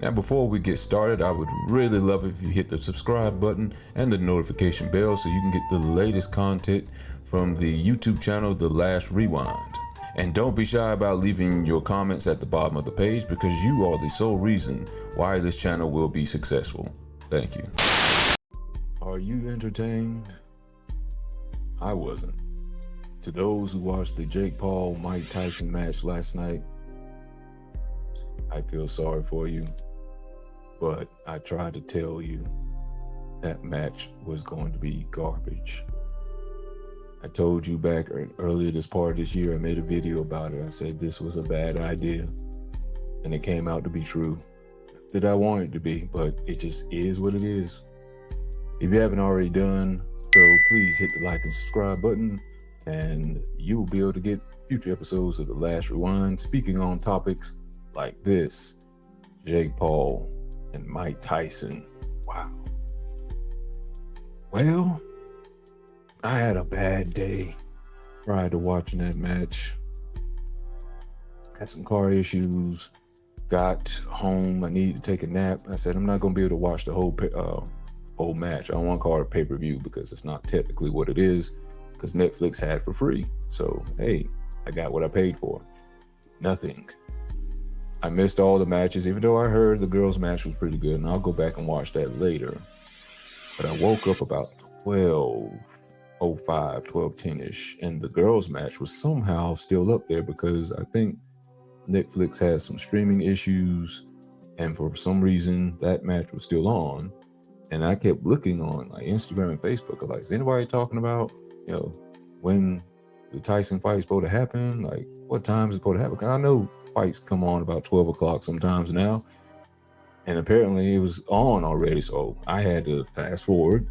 Now, before we get started, I would really love if you hit the subscribe button and the notification bell so you can get the latest content from the YouTube channel, The Last Rewind. And don't be shy about leaving your comments at the bottom of the page because you are the sole reason why this channel will be successful. Thank you. Are you entertained? I wasn't. To those who watched the Jake Paul Mike Tyson match last night, I feel sorry for you, but I tried to tell you that match was going to be garbage. I told you back earlier this part of this year, I made a video about it. I said this was a bad idea, and it came out to be true. That I want it to be, but it just is what it is. If you haven't already done so, please hit the like and subscribe button, and you will be able to get future episodes of The Last Rewind speaking on topics like this: Jake Paul and Mike Tyson. Wow. Well, I had a bad day prior to watching that match. Had some car issues. Got home. I needed to take a nap. I said I'm not going to be able to watch the whole match. I don't want to call it a pay-per-view because it's not technically what it is, because Netflix had it for free. So, hey, I got what I paid for. Nothing. I missed all the matches, even though I heard the girls' match was pretty good, and I'll go back and watch that later. But I woke up about 12:10-ish, and the girls' match was somehow still up there because I think Netflix has some streaming issues, and for some reason that match was still on. And I kept looking on like Instagram and Facebook, like, is anybody talking about, when the Tyson fight is supposed to happen? Like, what time is it supposed to happen? 'Cause I know fights come on about 12 o'clock sometimes now, and apparently it was on already. So I had to fast forward,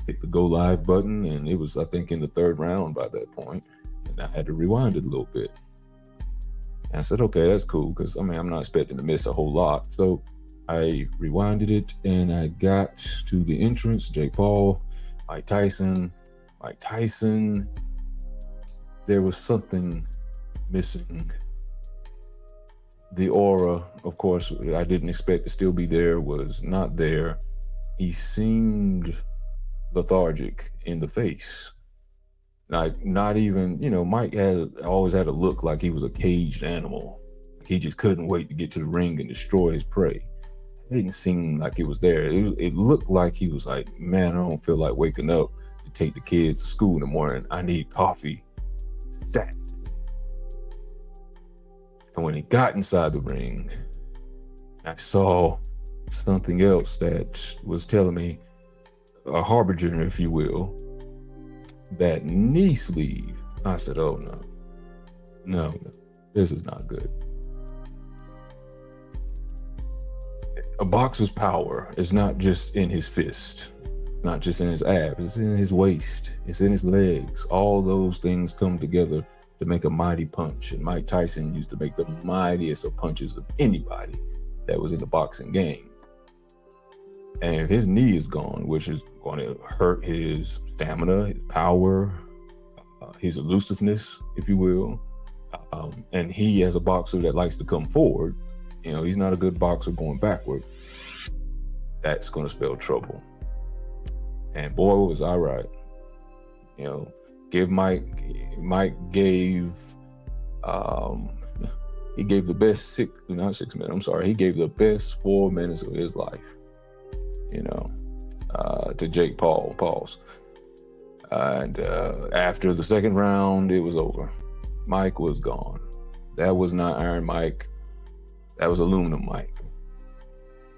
hit the go live button, and it was, I think, in the third round by that point, and I had to rewind it a little bit. And I said, okay, that's cool, because I'm not expecting to miss a whole lot. So I rewinded it, and I got to the entrance: Jake Paul, Mike Tyson. There was something missing. The aura, of course, I didn't expect to still be there, was not there. He seemed lethargic in the face. Like, not even, Mike always had a look like he was a caged animal. He just couldn't wait to get to the ring and destroy his prey. It didn't seem like it was there. It looked like he was like, man, I don't feel like waking up to take the kids to school in the morning. I need coffee. Stat. And when he got inside the ring, I saw something else that was telling me, a harbinger, if you will, that knee sleeve. I said, oh no, this is not good. A boxer's power is not just in his fist, not just in his abs, it's in his waist, it's in his legs. All those things come together to make a mighty punch. And Mike Tyson used to make the mightiest of punches of anybody that was in the boxing game. And if his knee is gone, which is going to hurt his stamina, his power, his elusiveness, if you will, and he, as a boxer that likes to come forward, he's not a good boxer going backward, that's going to spell trouble. And boy, was I right. Mike gave he gave the best he gave the best 4 minutes of his life, to Jake Paul's. And after the second round, it was over. Mike was gone. That was not Iron Mike. That was aluminum Mike.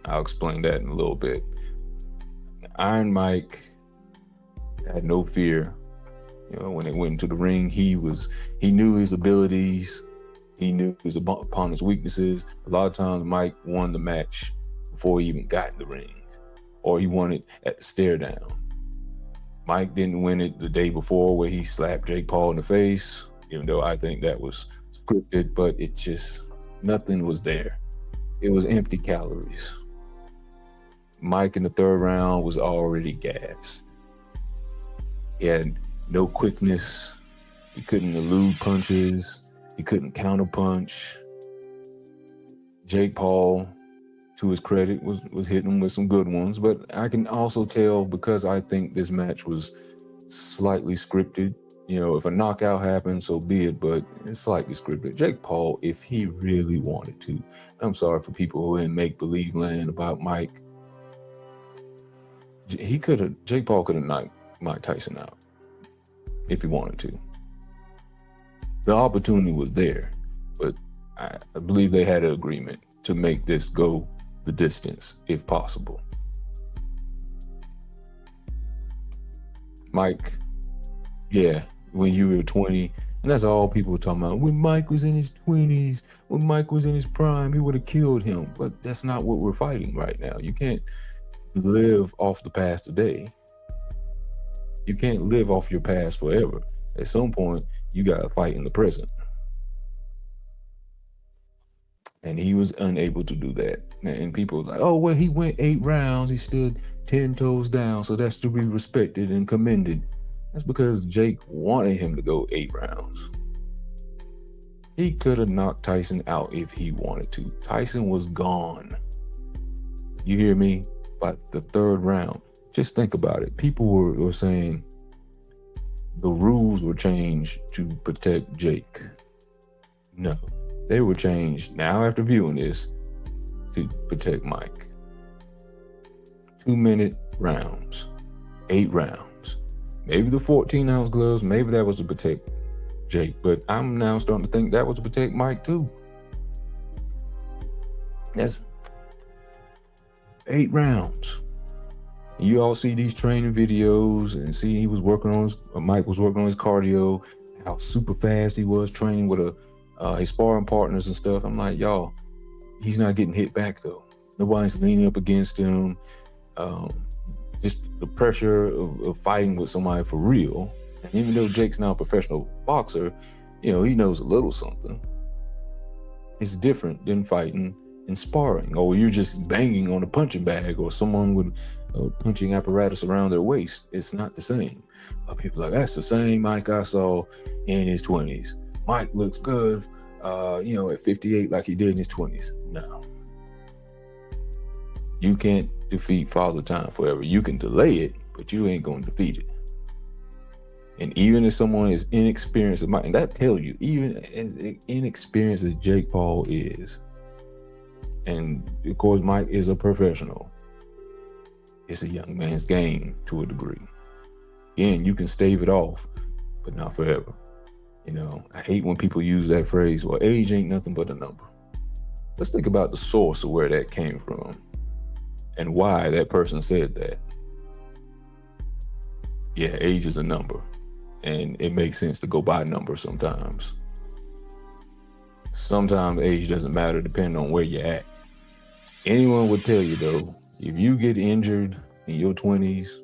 I'll explain that in a little bit. Iron Mike had no fear. When it went into the ring, he knew his abilities. He knew his opponent's weaknesses. A lot of times Mike won the match before he even got in the ring, or he won it at the stare down. Mike didn't win it the day before where he slapped Jake Paul in the face, even though I think that was scripted, but nothing was there. It was empty calories. Mike in the third round was already gassed. He had no quickness. He couldn't elude punches. He couldn't counterpunch. Jake Paul to his credit, was hitting him with some good ones. But I can also tell, because I think this match was slightly scripted. If a knockout happened, so be it, but it's slightly scripted. Jake Paul, if he really wanted to, I'm sorry for people who are in make-believe land about Mike, Jake Paul could have knocked Mike Tyson out if he wanted to. The opportunity was there, but I believe they had an agreement to make this go the distance if possible. Mike, yeah, when you were 20, and that's all people were talking about. When Mike was in his 20s, when Mike was in his prime, he would have killed him. But that's not what we're fighting right now. You can't live off the past today. You can't live off your past forever. At some point, you got to fight in the present. And he was unable to do that. And people were like, oh, well, he went 8 rounds. He stood 10 toes down. So that's to be respected and commended. That's because Jake wanted him to go 8 rounds. He could have knocked Tyson out if he wanted to. Tyson was gone. You hear me? By the 3rd round. Just think about it. People were saying the rules were changed to protect Jake. No. They were changed now after viewing this to protect Mike. 2-minute rounds. 8 rounds. Maybe the 14-ounce gloves, maybe that was to protect Jake, but I'm now starting to think that was to protect Mike too. That's 8 rounds. You all see these training videos and see Mike was working on his cardio, how super fast he was training with his sparring partners and stuff. I'm like, y'all, he's not getting hit back though. Nobody's leaning up against him. Just the pressure of fighting with somebody for real. And even though Jake's now a professional boxer, he knows a little something. It's different than fighting and sparring, or you're just banging on a punching bag or someone with a punching apparatus around their waist. It's not the same. People are like, that's the same Mike I saw in his 20s. Mike looks good, at 58 like he did in his 20s. No. You can't defeat Father Time forever. You can delay it, but you ain't going to defeat it. And even if someone is inexperienced, and that tells you, even as inexperienced as Jake Paul is, and of course Mike is a professional, it's a young man's game to a degree. Again, you can stave it off, but not forever. I hate when people use that phrase, well, age ain't nothing but a number. Let's think about the source of where that came from and why that person said that. Yeah, age is a number, and it makes sense to go by numbers sometimes. Sometimes age doesn't matter depending on where you're at. Anyone would tell you, though, if you get injured in your 20s,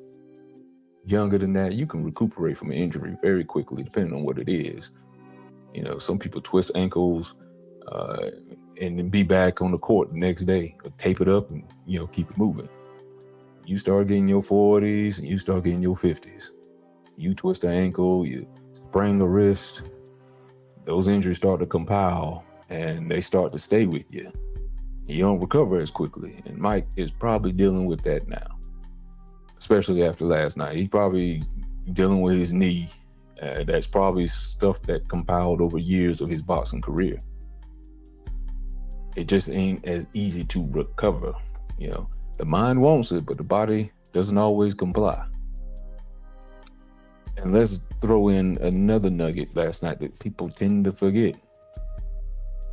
younger than that, you can recuperate from an injury very quickly, depending on what it is. Some people twist ankles and then be back on the court the next day, or tape it up and, keep it moving. You start getting your 40s and you start getting your 50s. You twist an ankle, you sprain a wrist, those injuries start to compile and they start to stay with you. You don't recover as quickly. And Mike is probably dealing with that now, especially after last night. He's probably dealing with his knee. That's probably stuff that compiled over years of his boxing career. It just ain't as easy to recover. The mind wants it, but the body doesn't always comply. And let's throw in another nugget last night that people tend to forget.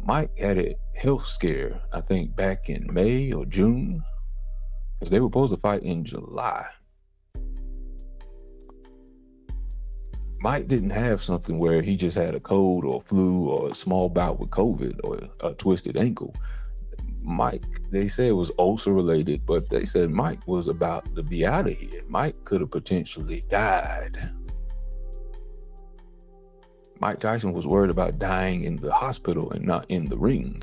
Mike had a health scare, I think back in May or June, because they were supposed to fight in July. Mike didn't have something where he just had a cold or flu or a small bout with COVID or a twisted ankle. Mike, they said it was ulcer related, but they said Mike was about to be out of here. Mike could have potentially died. Mike Tyson was worried about dying in the hospital and not in the ring.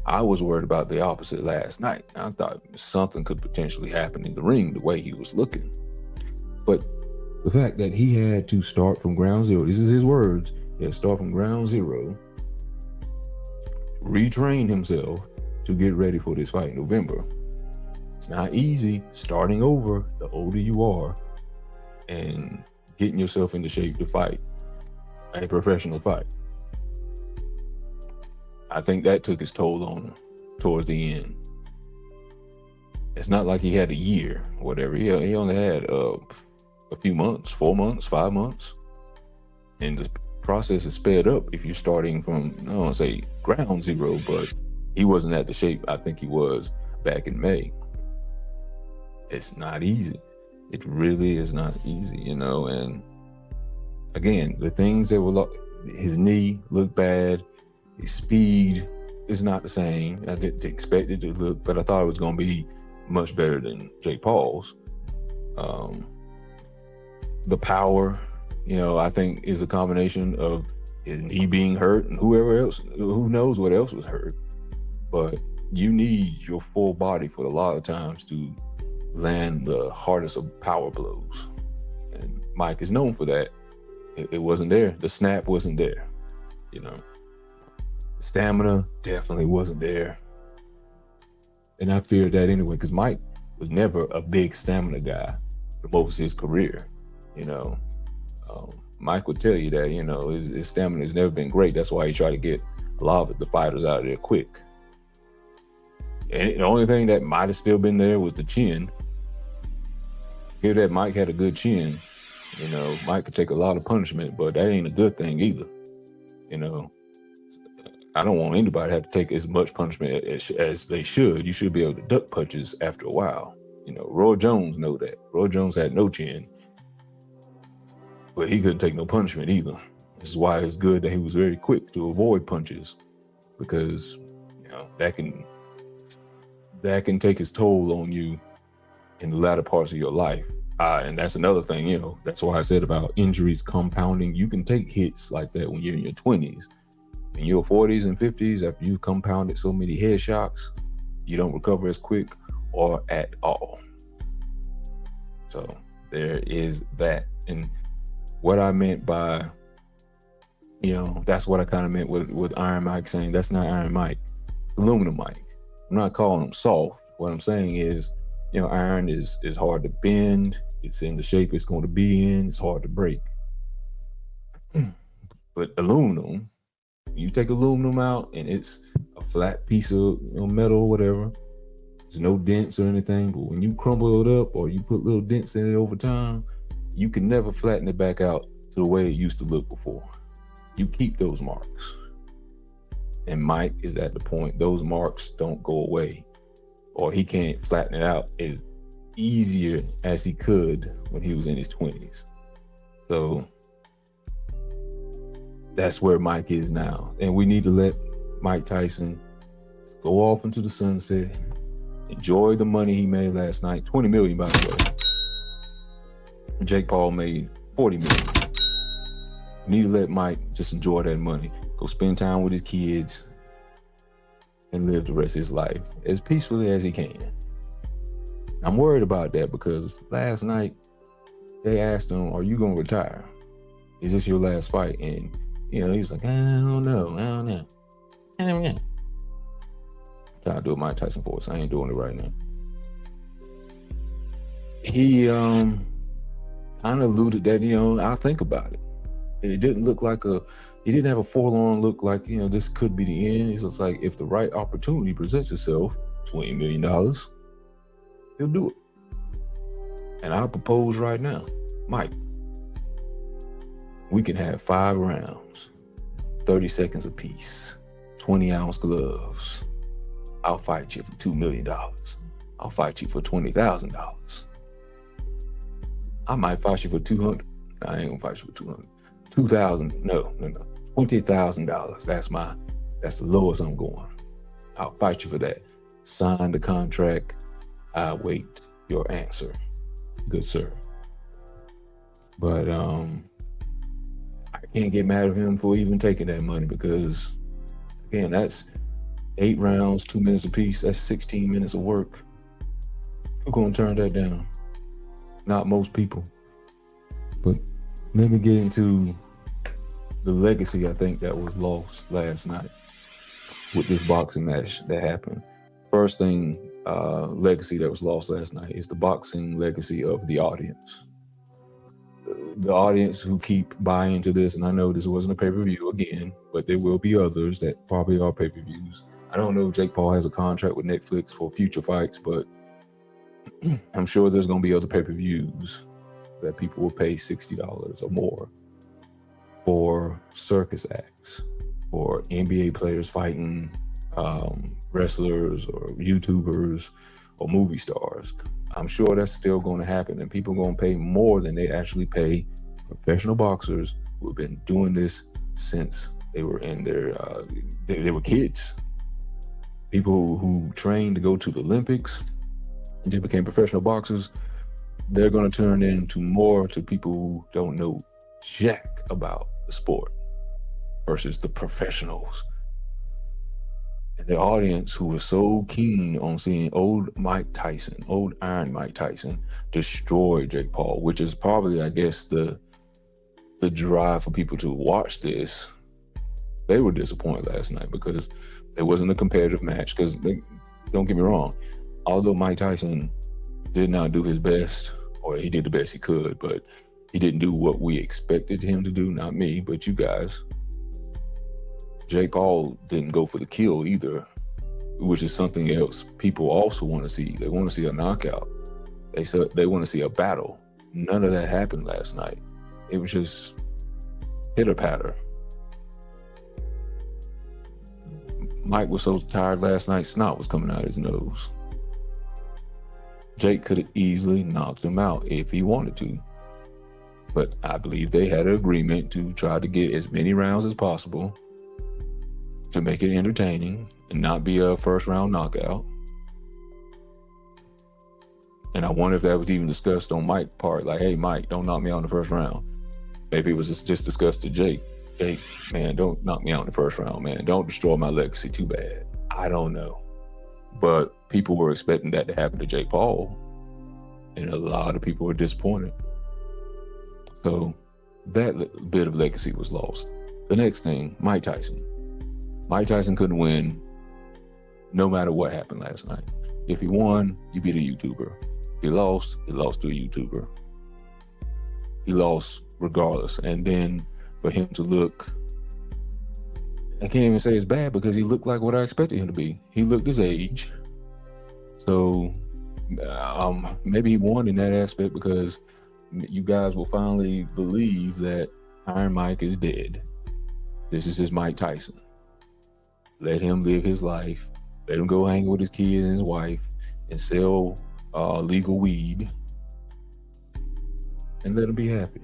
I was worried about the opposite last night. I thought something could potentially happen in the ring the way he was looking. But the fact that he had to start from ground zero, this is his words, he had to start from ground zero, retrain himself, to get ready for this fight in November. It's not easy starting over the older you are and getting yourself into shape to fight a professional fight. I think that took its toll on him towards the end. It's not like he had a year or whatever. He only had a few months, 4 months, 5 months. And the process is sped up if you're starting from, I don't want to say ground zero, but he wasn't at the shape I think he was back in May. It's not easy. It really is not easy, you know. And again, the things that were, his knee looked bad, his speed is not the same. I didn't expect it to look, but I thought it was going to be much better than Jake Paul's. The power, you know, I think is a combination of his knee being hurt and whoever else, who knows what else was hurt. But you need your full body for a lot of times to land the hardest of power blows. And Mike is known for that. It wasn't there. The snap wasn't there, you know. Stamina definitely wasn't there. And I feared that anyway, because Mike was never a big stamina guy for most of his career, you know. Mike would tell you that, you know, his stamina has never been great. That's why he tried to get a lot of the fighters out of there quick. And the only thing that might have still been there was the chin. Give that Mike had a good chin. You know, Mike could take a lot of punishment, but that ain't a good thing either. You know, I don't want anybody to have to take as much punishment as they should. You should be able to duck punches after a while. You know, Roy Jones know that. Roy Jones had no chin, but he couldn't take no punishment either. This is why it's good that he was very quick to avoid punches, because, you know, that can take its toll on you in the latter parts of your life. And that's another thing, you know, that's why I said about injuries compounding. You can take hits like that when you're in your 20s. In your 40s and 50s, after you've compounded so many head shocks, you don't recover as quick or at all. So there is that. And what I meant by, you know, that's what I kind of meant with Iron Mike saying that's not Iron Mike, aluminum Mike. I'm not calling him soft. What I'm saying is, you know, iron is hard to bend. It's in the shape it's going to be in. It's hard to break. But aluminum, you take aluminum out and it's a flat piece of, you know, metal or whatever. There's no dents or anything. But when you crumble it up or you put little dents in it over time, you can never flatten it back out to the way it used to look before. You keep those marks. And Mike is at the point those marks don't go away, or he can't flatten it out as easier as he could when he was in his 20s. So that's where Mike is now. And we need to let Mike Tyson go off into the sunset, enjoy the money he made last night, 20 million by the way. Jake Paul made 40 million. We need to let Mike just enjoy that money, go spend time with his kids, and live the rest of his life as peacefully as he can. I'm worried about that because last night they asked him, are you going to retire? Is this your last fight? And, you know, he was like, I don't know. I'm trying to do a Mike Tyson voice. I ain't doing it right now. He kind of alluded that, you know, I'll think about it. It didn't look like he didn't have a forlorn look like, you know, this could be the end. It's just like, if the right opportunity presents itself, $20 million, he'll do it. And I'll propose right now, Mike, we can have 5 rounds, 30 seconds apiece, 20-ounce gloves. I'll fight you for $2 million. I'll fight you for $20,000. I might fight you for 200. I ain't gonna fight you for 200. 2,000. No. $20,000. That's the lowest I'm going. I'll fight you for that. Sign the contract. I wait your answer. Good sir. But I can't get mad at him for even taking that money, because again, that's 8 rounds, 2 minutes apiece. That's 16 minutes of work. Who's gonna turn that down? Not most people. But let me get into the legacy I think that was lost last night with this boxing match that happened. First thing, legacy that was lost last night is the boxing legacy of the audience. The audience who keep buying into this, and I know this wasn't a pay-per-view again, but there will be others that probably are pay-per-views. I don't know if Jake Paul has a contract with Netflix for future fights, but I'm sure there's going to be other pay-per-views that people will pay $60 or more for circus acts, or NBA players fighting wrestlers or YouTubers or movie stars. I'm sure that's still going to happen, and people are going to pay more than they actually pay professional boxers who have been doing this since they were in their they were kids. People who trained to go to the Olympics and they became professional boxers, they're going to turn into more to people who don't know jack about the sport versus the professionals. And the audience who was so keen on seeing old Iron Mike Tyson destroy Jake Paul, which is probably, I guess, the drive for people to watch this. They were disappointed last night because it wasn't a competitive match. Because don't get me wrong, although Mike Tyson did not do his best, or he did the best he could, but he didn't do what we expected him to do. Not me, but you guys. Jake Paul didn't go for the kill either, which is something else people also want to see. They want to see a knockout. They want to see a battle. None of that happened last night. It was just pitter-patter. Mike was so tired last night, snot was coming out his nose. Jake could have easily knocked him out if he wanted to. But I believe they had an agreement to try to get as many rounds as possible to make it entertaining and not be a first round knockout. And I wonder if that was even discussed on Mike's part, like, hey, Mike, don't knock me out in the first round. Maybe it was just discussed to Jake. Jake, man, don't knock me out in the first round, man. Don't destroy my legacy too bad. I don't know. But people were expecting that to happen to Jake Paul. And a lot of people were disappointed. So that bit of legacy was lost. The next thing, Mike Tyson. Mike Tyson couldn't win no matter what happened last night. If he won, you beat a YouTuber. If he lost to a YouTuber. He lost regardless. And then for him to look, I can't even say it's bad because he looked like what I expected him to be. He looked his age. So maybe he won in that aspect because you guys will finally believe that Iron Mike is dead. This is his Mike Tyson. Let him live his life. Let him go hang with his kid and his wife and sell legal weed and let him be happy.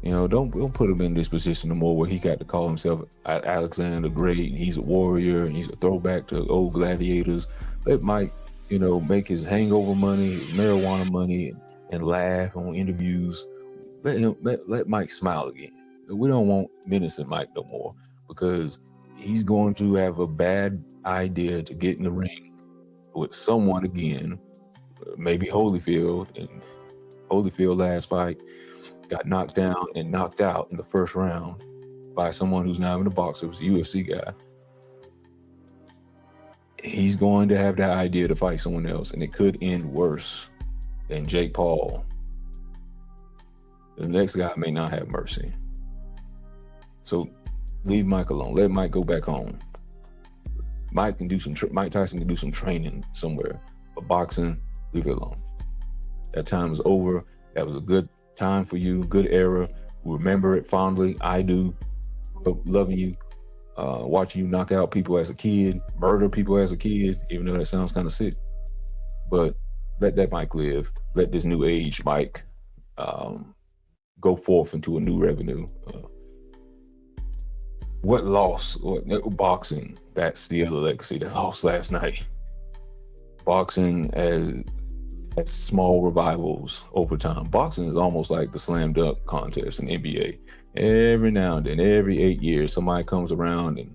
You know, don't put him in this position no more where he got to call himself Alexander the Great and he's a warrior and he's a throwback to old gladiators. Let Mike, make his hangover money, his marijuana money, and laugh on interviews. Let Mike smile again. We don't want menacing Mike no more because he's going to have a bad idea to get in the ring with someone again, maybe Holyfield. And Holyfield last fight got knocked down and knocked out in the first round by someone who's not even a boxer, was a UFC guy. He's going to have that idea to fight someone else, and it could end worse than Jake Paul. The next guy may not have mercy. So leave Mike alone. Let Mike go back home. Mike Tyson can do some training somewhere. But boxing, leave it alone. That time is over. That was a good time for you, good era. Remember it fondly. I do. Loving you, watching you knock out people as a kid, murder people as a kid, even though that sounds kind of sick. But let that Mike live. Let this new age Mike go forth into a new revenue. What loss? Boxing, that's the other legacy that lost last night. Boxing as small revivals over time. Boxing is almost like the slam dunk contest in NBA. Every now and then, every 8 years, somebody comes around and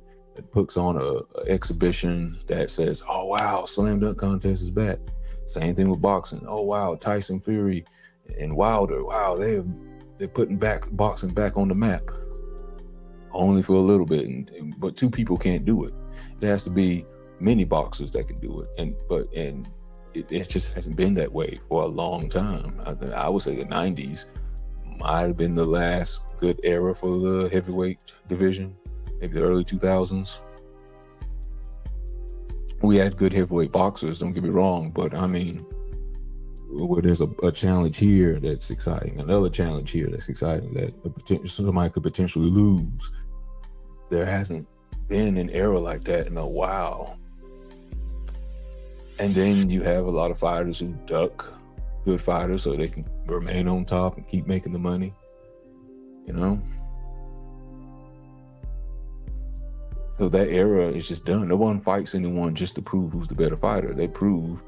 puts on a exhibition that says, oh wow, slam dunk contest is back. Same thing with boxing. Oh wow, Tyson Fury and Wilder, wow, they're putting boxing back on the map. Only for a little bit, but two people can't do it. It has to be many boxers that can do it, and it just hasn't been that way for a long time. I would say the 90s might have been the last good era for the heavyweight division, maybe the early 2000s. We had good heavyweight boxers, don't get me wrong, but I mean, where there's a challenge here that's exciting, another challenge here that's exciting, that somebody could potentially lose. There hasn't been an era like that in a while. And then you have a lot of fighters who duck good fighters so they can remain on top and keep making the money, you know? So that era is just done. No one fights anyone just to prove who's the better fighter. They prove,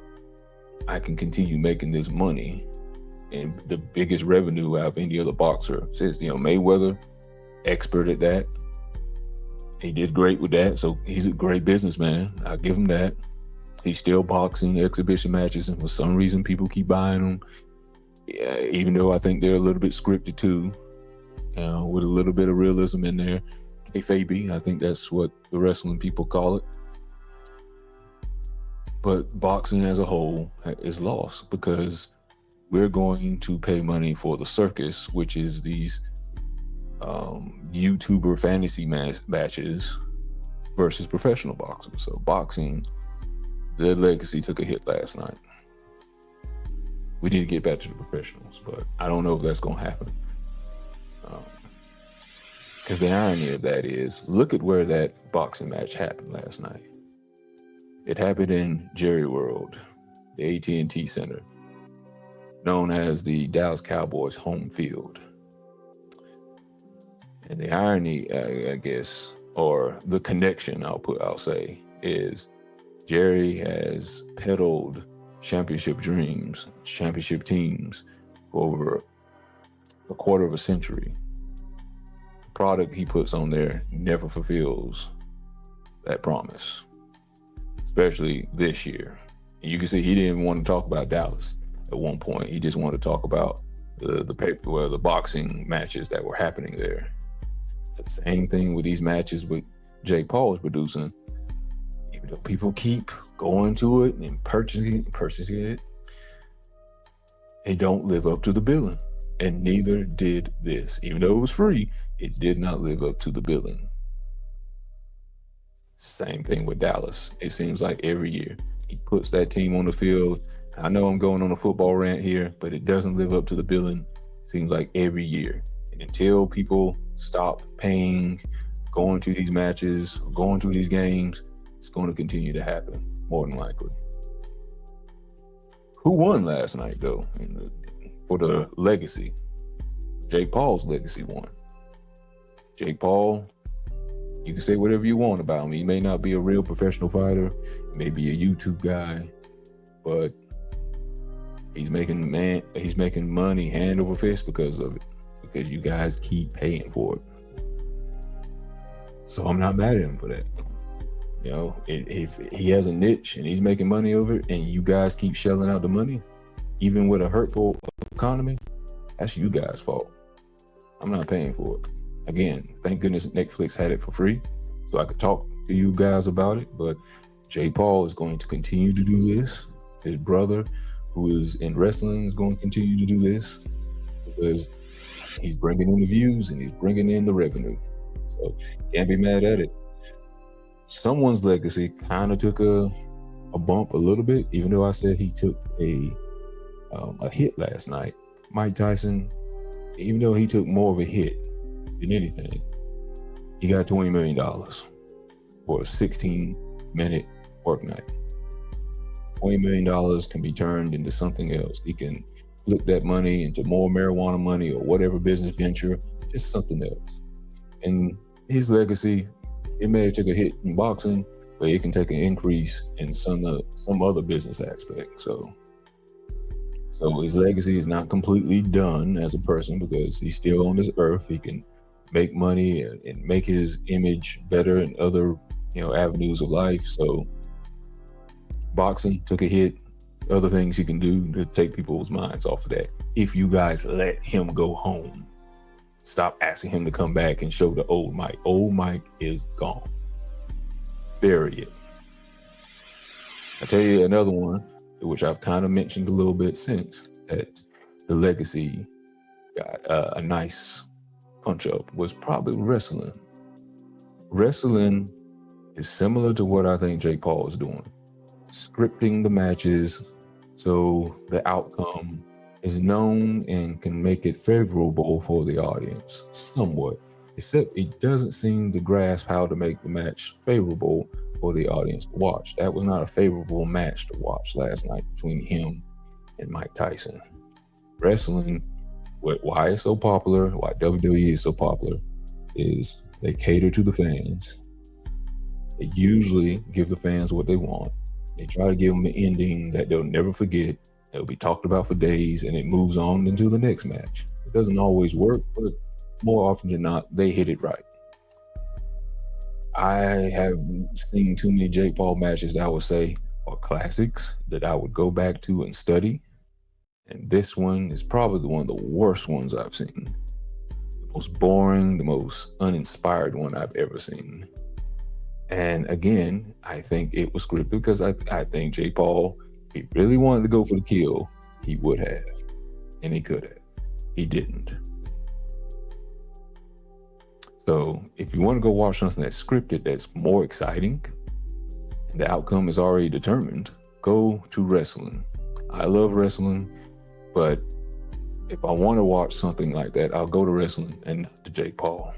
I can continue making this money and the biggest revenue out of any other boxer. Since, Mayweather, expert at that. He did great with that, so he's a great businessman. I'll give him that. He's still boxing exhibition matches, and for some reason, people keep buying them. Yeah, even though I think they're a little bit scripted too, with a little bit of realism in there. Kayfabe, I think that's what the wrestling people call it. But boxing as a whole is lost because we're going to pay money for the circus, which is these YouTuber fantasy matches versus professional boxing. So boxing, their legacy took a hit last night. We need to get back to the professionals, but I don't know if that's going to happen. Because the irony of that is, look at where that boxing match happened last night. It happened in Jerry World, the AT&T Center, known as the Dallas Cowboys home field. And the irony, I guess, or the connection, I'll say, is Jerry has peddled championship dreams, championship teams for over a quarter of a century. The product he puts on there never fulfills that promise, especially this year. And you can see he didn't want to talk about Dallas at one point. He just wanted to talk about the boxing matches that were happening there. It's the same thing with these matches with Jake Paul is producing. Even though people keep going to it and purchasing it, they don't live up to the billing. And neither did this. Even though it was free, it did not live up to the billing. Same thing with Dallas. It seems like every year he puts that team on the field. I know I'm going on a football rant here, but it doesn't live up to the billing. It seems like every year. And until people stop paying, going to these matches, going to these games, it's going to continue to happen, more than likely. Who won last night, though, for the legacy? Jake Paul's legacy won. Jake Paul, you can say whatever you want about him. He may not be a real professional fighter, maybe a YouTube guy, but he's making money hand over fist because of it, because you guys keep paying for it. So I'm not mad at him for that. If he has a niche and he's making money over it, and you guys keep shelling out the money, even with a hurtful economy, that's you guys' fault. I'm not paying for it. Again, thank goodness Netflix had it for free, so I could talk to you guys about it. But Jake Paul is going to continue to do this. His brother, who is in wrestling, is going to continue to do this because he's bringing in the views and he's bringing in the revenue. So can't be mad at it. Someone's legacy kind of took a bump a little bit, even though I said he took a hit last night. Mike Tyson, even though he took more of a hit than anything, he got $20 million for a 16-minute work night. $20 million can be turned into something else. He can flip that money into more marijuana money or whatever business venture, just something else. And his legacy, it may have took a hit in boxing, but it can take an increase in some other business aspect. So his legacy is not completely done as a person because he's still on this earth. He can make money and make his image better in other, avenues of life. So boxing took a hit. Other things he can do to take people's minds off of that. If you guys let him go home, stop asking him to come back and show the old Mike. Old Mike is gone. Bury it. I tell you another one, which I've kind of mentioned a little bit since, that the legacy got a nice punch up, was probably wrestling. Wrestling is similar to what I think Jake Paul is doing. Scripting the matches so the outcome is known and can make it favorable for the audience somewhat, except it doesn't seem to grasp how to make the match favorable for the audience to watch. That was not a favorable match to watch last night between him and Mike Tyson. Wrestling, why it's so popular, why WWE is so popular, is they cater to the fans. They usually give the fans what they want. They try to give them an ending that they'll never forget. It'll be talked about for days, and it moves on into the next match. It doesn't always work, but more often than not, they hit it right. I have seen too many Jake Paul matches that I would say are classics that I would go back to and study. And this one is probably one of the worst ones I've seen. The most boring, the most uninspired one I've ever seen. And again, I think it was scripted because I think Jake Paul, if he really wanted to go for the kill, he would have. And he could have. He didn't. So if you want to go watch something that's scripted, that's more exciting, and the outcome is already determined, go to wrestling. I love wrestling, but if I want to watch something like that, I'll go to wrestling and not to Jake Paul.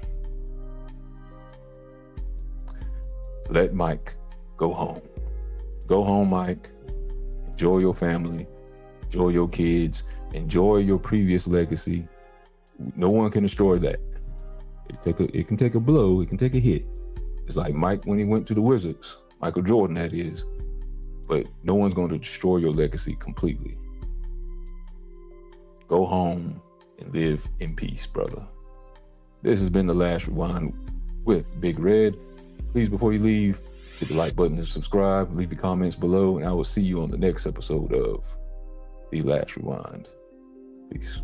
Let Mike go home. Go home, Mike. Enjoy your family. Enjoy your kids. Enjoy your previous legacy. No one can destroy that. It can take a blow. It can take a hit. It's like Mike when he went to the Wizards. Michael Jordan, that is. But no one's going to destroy your legacy completely. Go home and live in peace, brother. This has been The Last Rewind with Big Red. Please, before you leave, hit the like button and subscribe. Leave your comments below, and I will see you on the next episode of The Last Rewind. Peace.